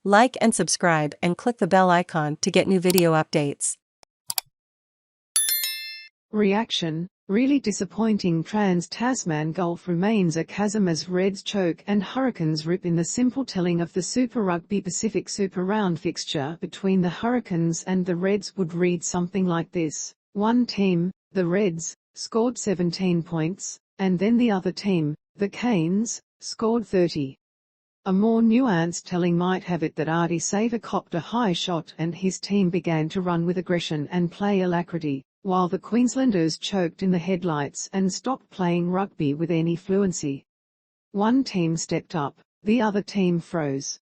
Like and subscribe and click the bell icon to get new video updates. Reaction: really disappointing. Trans Tasman Gulf remains a chasm as Reds choke and Hurricanes rip in. The simple telling of the Super Rugby Pacific Super Round fixture between the Hurricanes and the Reds would read something like this. One team, the Reds, scored 17 points, and then the other team, the Canes, scored 30. A more nuanced telling might have it that Ardie Savea copped a high shot and his team began to run with aggression and play alacrity, while the Queenslanders choked in the headlights and stopped playing rugby with any fluency. One team stepped up, the other team froze.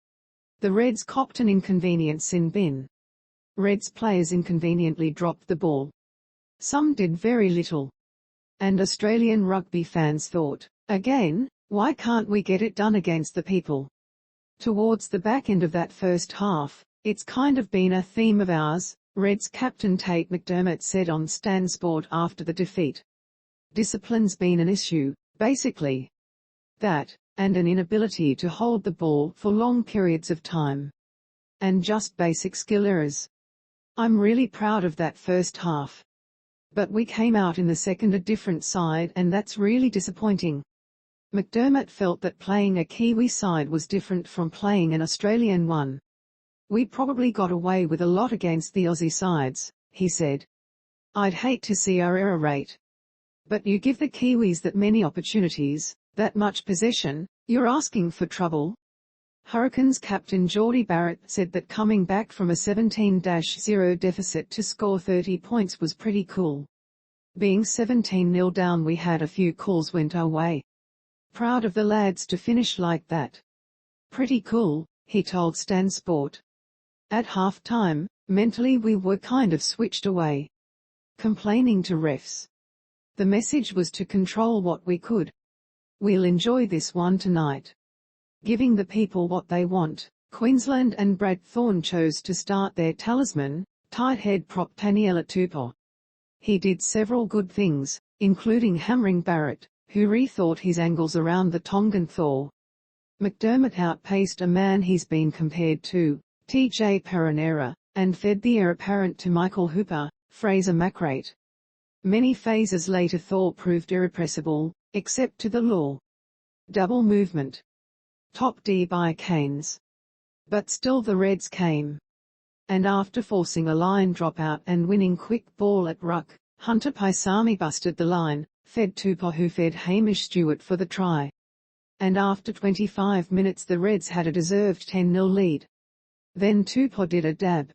The Reds copped an inconvenient sin bin. Reds players inconveniently dropped the ball. Some did very little. And Australian rugby fans thought, again, why can't we get it done against the people? Towards the back end of that first half, it's kind of been a theme of ours, Reds captain Tate McDermott said on Stan Sport after the defeat. Discipline's been an issue, basically. That, and an inability to hold the ball for long periods of time. And just basic skill errors. I'm really proud of that first half. But we came out in the second a different side, and that's really disappointing. McDermott felt that playing a Kiwi side was different from playing an Australian one. We probably got away with a lot against the Aussie sides, he said. I'd hate to see our error rate. But you give the Kiwis that many opportunities, that much possession, you're asking for trouble. Hurricanes captain Jordie Barrett said that coming back from a 17-0 deficit to score 30 points was pretty cool. Being 17-0 down, we had a few calls went our way. Proud of the lads to finish like that. Pretty cool, he told Stan Sport. At half-time, mentally we were kind of switched away. Complaining to refs. The message was to control what we could. We'll enjoy this one tonight. Giving the people what they want, Queensland and Brad Thorn chose to start their talisman, tighthead prop Taniela Tupou. He did several good things, including hammering Barrett, who rethought his angles around the Tongan Thor. McDermott outpaced a man he's been compared to, TJ Perenara, and fed the heir apparent to Michael Hooper, Fraser McWreight. Many phases later Thor proved irrepressible, except to the law. Double movement. Top D by Canes. But still the Reds came. And after forcing a line dropout and winning quick ball at ruck, Hunter Paisami busted the line, fed Tupou who fed Hamish Stewart for the try. And after 25 minutes the Reds had a deserved 10-0 lead. Then Tupou did a dab.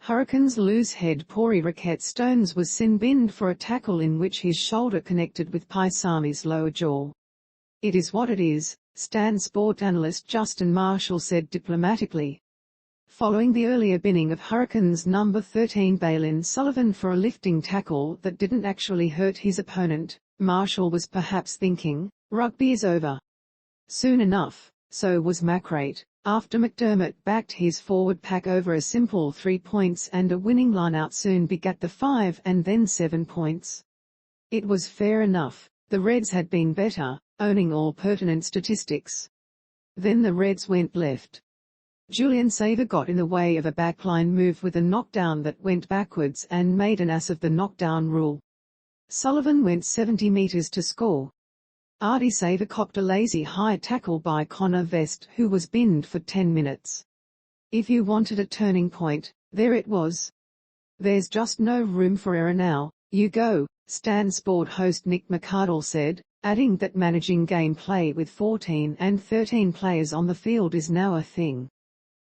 Hurricanes loose head Pouri Rakete Stones was sin-binned for a tackle in which his shoulder connected with Paisami's lower jaw. It is what it is, Stan Sport analyst Justin Marshall said diplomatically. Following the earlier binning of Hurricanes No. 13 Bailyn Sullivan for a lifting tackle that didn't actually hurt his opponent, Marshall was perhaps thinking, rugby is over. Soon enough, so was McWreight, after McDermott backed his forward pack over a simple 3 points and a winning lineout soon begat the 5 and then 7 points. It was fair enough, the Reds had been better, owning all pertinent statistics. Then the Reds went left. Julian Savea got in the way of a backline move with a knockdown that went backwards and made an ass of the knockdown rule. Sullivan went 70 metres to score. Ardie Savea copped a lazy high tackle by Connor Vest who was binned for 10 minutes. If you wanted a turning point, there it was. There's just no room for error now, you go, Stan Sport host Nick McCardle said, adding that managing gameplay with 14 and 13 players on the field is now a thing.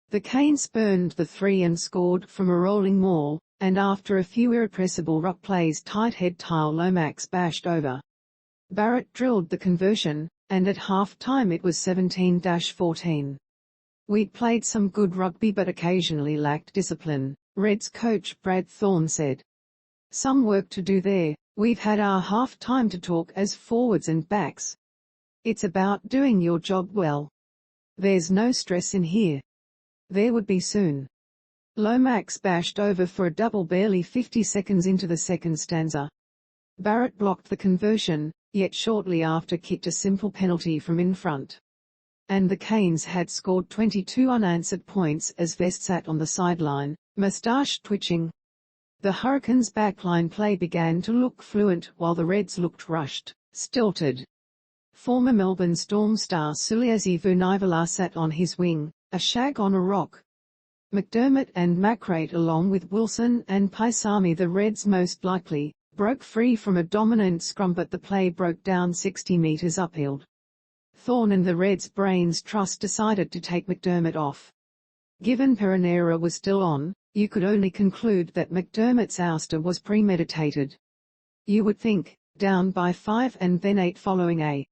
The Canes spurned the 3 and scored from a rolling maul, and after a few irrepressible ruck plays tighthead Tyrel Lomax bashed over. Barrett drilled the conversion, and at half-time it was 17-14. We'd played some good rugby but occasionally lacked discipline, Reds coach Brad Thorn said. Some work to do there, we've had our half-time to talk as forwards and backs. It's about doing your job well. There's no stress in here. There would be soon. Lomax bashed over for a double barely 50 seconds into the second stanza. Barrett blocked the conversion, yet shortly after kicked a simple penalty from in front. and the Canes had scored 22 unanswered points as Vest sat on the sideline, moustache twitching. The Hurricanes' backline play began to look fluent while the Reds looked rushed, stilted. Former Melbourne Storm star Suliasi Vunivalu sat on his wing, a shag on a rock. McDermott and McWreight along with Wilson and Paisami, the Reds most likely, broke free from a dominant scrum, but the play broke down 60 metres uphill. Thorn and the Reds' brains trust decided to take McDermott off. Given Perenara was still on, you could only conclude that McDermott's ouster was premeditated. You would think, down by 5 and then 8 following a